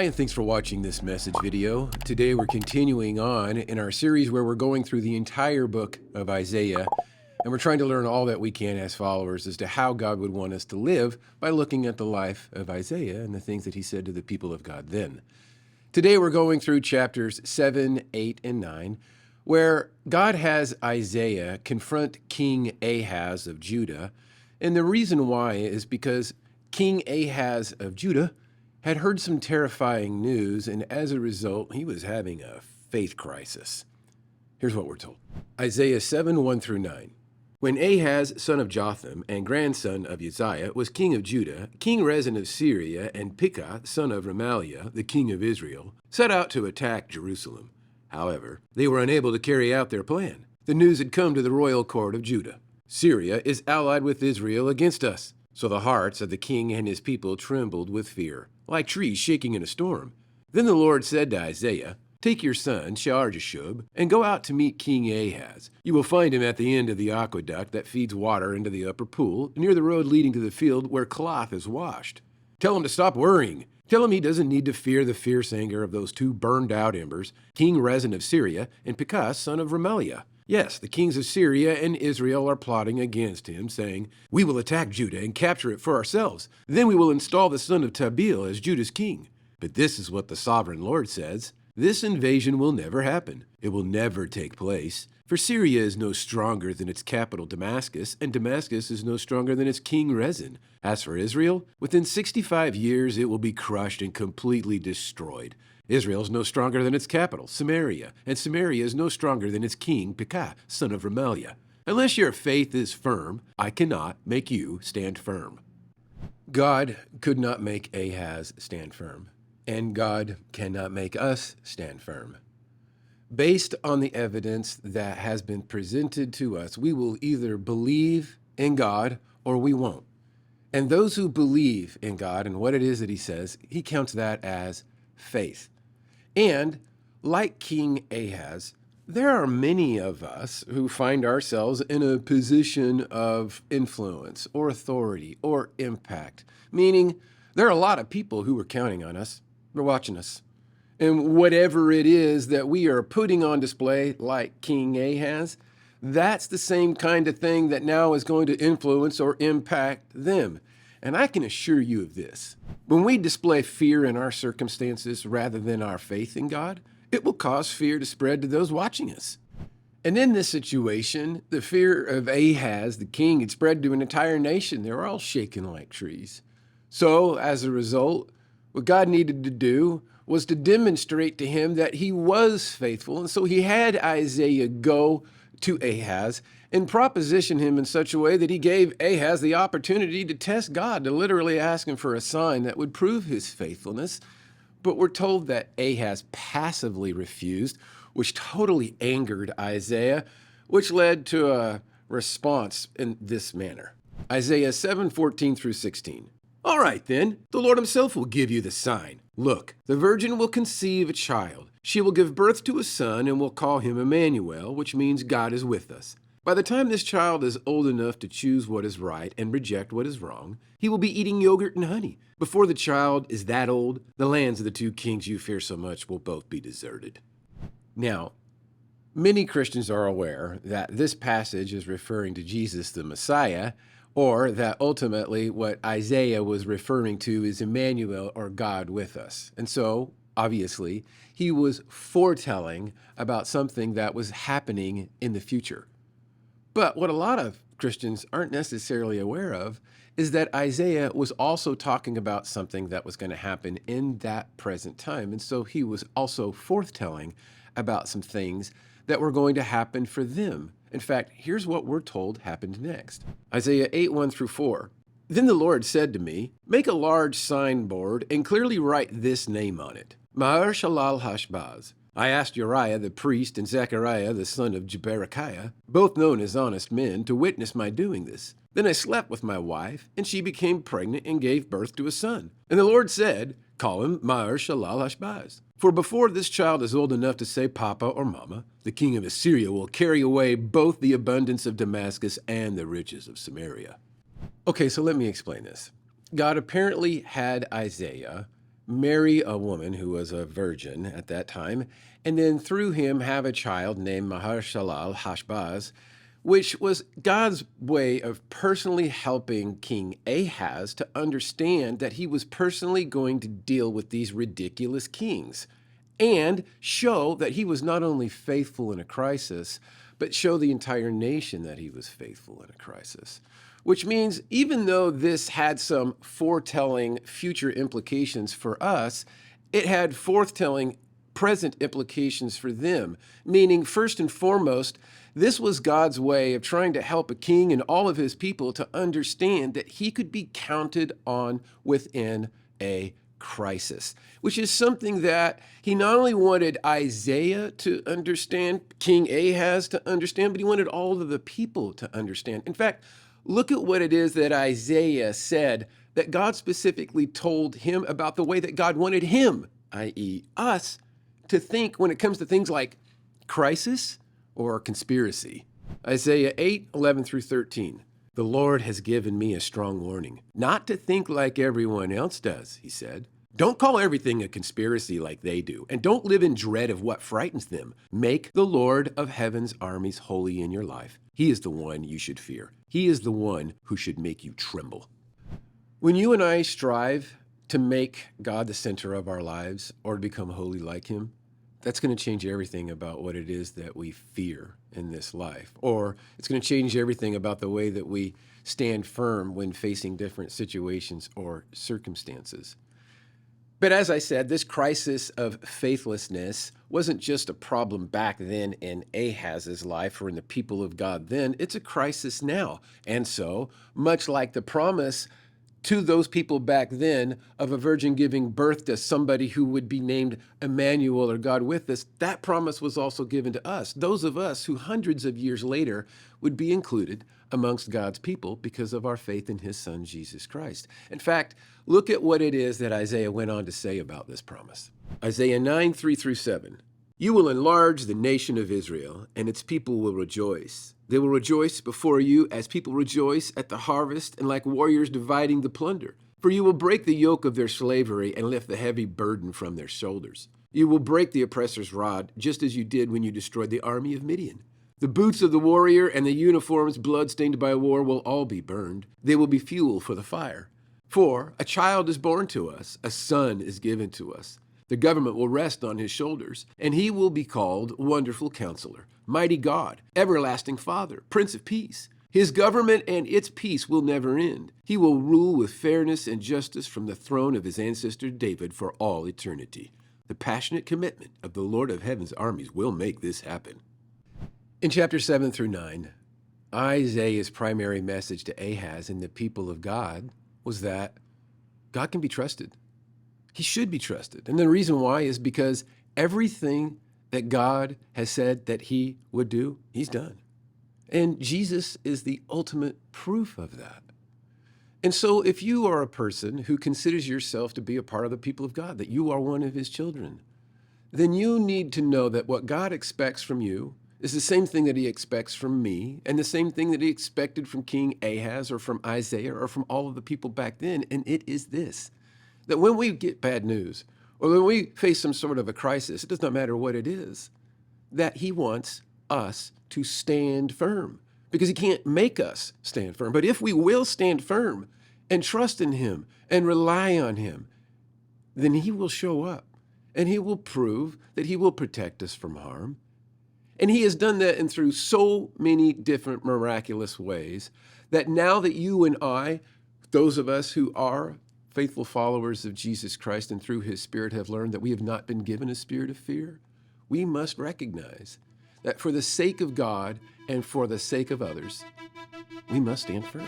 Hi, and thanks for watching this message video. Today we're continuing on in our series where we're going through the entire book of Isaiah, and we're trying to learn all that we can as followers as to how God would want us to live by looking at the life of Isaiah and the things that he said to the people of God then. Today we're going through chapters 7, 8, and 9, where God has Isaiah confront King Ahaz of Judah, and the reason why is because King Ahaz of Judah had heard some terrifying news, and as a result, he was having a faith crisis. Here's what we're told. Isaiah 7, 1 through 9. When Ahaz, son of Jotham, and grandson of Uzziah, was king of Judah, King Rezin of Syria, and Pekah, son of Remaliah, the king of Israel, set out to attack Jerusalem. However, they were unable to carry out their plan. The news had come to the royal court of Judah. Syria is allied with Israel against us. So the hearts of the king and his people trembled with fear, like trees shaking in a storm. Then the Lord said to Isaiah, "Take your son, Shear-Jashub, and go out to meet King Ahaz. You will find him at the end of the aqueduct that feeds water into the upper pool, near the road leading to the field where cloth is washed. Tell him to stop worrying. Tell him he doesn't need to fear the fierce anger of those two burned-out embers, King Rezin of Syria and Pekah, son of Remaliah. Yes, the kings of Syria and Israel are plotting against him, saying, 'We will attack Judah and capture it for ourselves. Then we will install the son of Tabeel as Judah's king.' But this is what the sovereign Lord says. This invasion will never happen. It will never take place. For Syria is no stronger than its capital Damascus, and Damascus is no stronger than its king Rezin. As for Israel, within 65 years it will be crushed and completely destroyed. Israel is no stronger than its capital, Samaria, and Samaria is no stronger than its king, Pekah, son of Remaliah. Unless your faith is firm, I cannot make you stand firm." God could not make Ahaz stand firm, and God cannot make us stand firm. Based on the evidence that has been presented to us, we will either believe in God or we won't. And those who believe in God and what it is that he says, he counts that as faith. And like King Ahaz, there are many of us who find ourselves in a position of influence or authority or impact, meaning there are a lot of people who are counting on us. They're watching us. And whatever it is that we are putting on display, like King Ahaz, that's the same kind of thing that now is going to influence or impact them. And I can assure you of this. When we display fear in our circumstances rather than our faith in God, it will cause fear to spread to those watching us. And in this situation, the fear of Ahaz, the king, had spread to an entire nation. They were all shaken like trees. So, as a result, what God needed to do was to demonstrate to him that he was faithful. And so he had Isaiah go to Ahaz and proposition him in such a way that he gave Ahaz the opportunity to test God, to literally ask him for a sign that would prove his faithfulness. But we're told that Ahaz passively refused, which totally angered Isaiah, which led to a response in this manner. Isaiah 7:14 through 16. "All right then, the Lord himself will give you the sign. Look, the virgin will conceive a child. She will give birth to a son and will call him Emmanuel, which means God is with us. By the time this child is old enough to choose what is right and reject what is wrong, he will be eating yogurt and honey. Before the child is that old, the lands of the two kings you fear so much will both be deserted." Now, many Christians are aware that this passage is referring to Jesus the Messiah, or that ultimately what Isaiah was referring to is Emmanuel, or God with us. And so, obviously, he was foretelling about something that was happening in the future. But what a lot of Christians aren't necessarily aware of is that Isaiah was also talking about something that was going to happen in that present time. And so he was also foretelling about some things that were going to happen for them. In fact, here's what we're told happened next. Isaiah 8, 1 through 4. "Then the Lord said to me, 'Make a large signboard and clearly write this name on it, Maher-Shalal-Hash-Baz.' I asked Uriah the priest and Zechariah the son of Berechiah, both known as honest men, to witness my doing this. Then I slept with my wife, and she became pregnant and gave birth to a son. And the Lord said, 'Call him Maher-Shalal-Hash-Baz. For before this child is old enough to say Papa or Mama, the king of Assyria will carry away both the abundance of Damascus and the riches of Samaria.'" Okay, so let me explain this. God apparently had Isaiah marry a woman who was a virgin at that time, and then through him have a child named Maher-shalal-hash-baz, which was God's way of personally helping King Ahaz to understand that he was personally going to deal with these ridiculous kings and show that he was not only faithful in a crisis, but show the entire nation that he was faithful in a crisis. Which means even though this had some foretelling future implications for us, it had foretelling present implications for them, meaning first and foremost, this was God's way of trying to help a king and all of his people to understand that he could be counted on within a crisis, which is something that he not only wanted Isaiah to understand, King Ahaz to understand, but he wanted all of the people to understand. In fact, look at what it is that Isaiah said that God specifically told him about the way that God wanted him, i.e. us, to think when it comes to things like crisis or conspiracy. Isaiah 8:11-13. The Lord has given me a strong warning, not to think like everyone else does, he said. Don't call everything a conspiracy like they do, and don't live in dread of what frightens them. Make the Lord of heaven's armies holy in your life. He is the one you should fear. He is the one who should make you tremble. When you and I strive to make God the center of our lives or to become holy like him, that's going to change everything about what it is that we fear in this life. Or it's going to change everything about the way that we stand firm when facing different situations or circumstances. But as I said, this crisis of faithlessness wasn't just a problem back then in Ahaz's life or in the people of God then, it's a crisis now. And so, much like the promise to those people back then of a virgin giving birth to somebody who would be named Emmanuel or God with us, that promise was also given to us, those of us who hundreds of years later would be included amongst God's people because of our faith in his son, Jesus Christ. In fact, look at what it is that Isaiah went on to say about this promise. Isaiah 9:3-7. You will enlarge the nation of Israel, and its people will rejoice. They will rejoice before you as people rejoice at the harvest and like warriors dividing the plunder. For you will break the yoke of their slavery and lift the heavy burden from their shoulders. You will break the oppressor's rod, just as you did when you destroyed the army of Midian. The boots of the warrior and the uniforms blood-stained by war will all be burned. They will be fuel for the fire. For a child is born to us, a son is given to us. The government will rest on his shoulders, and he will be called Wonderful Counselor, Mighty God, Everlasting Father, Prince of Peace. His government and its peace will never end. He will rule with fairness and justice from the throne of his ancestor David for all eternity. The passionate commitment of the Lord of Heaven's armies will make this happen. In chapter 7-9, Isaiah's primary message to Ahaz and the people of God was that God can be trusted. He should be trusted. And the reason why is because everything that God has said that he would do, he's done. And Jesus is the ultimate proof of that. And so if you are a person who considers yourself to be a part of the people of God, that you are one of his children, then you need to know that what God expects from you is the same thing that he expects from me and the same thing that he expected from King Ahaz or from Isaiah or from all of the people back then. And it is this, that when we get bad news or when we face some sort of a crisis, it does not matter what it is, that he wants us to stand firm because he can't make us stand firm. But if we will stand firm and trust in him and rely on him, then he will show up and he will prove that he will protect us from harm. And he has done that in through so many different miraculous ways that now that you and I, those of us who are faithful followers of Jesus Christ and through his Spirit have learned that we have not been given a spirit of fear, we must recognize that for the sake of God and for the sake of others, we must stand firm.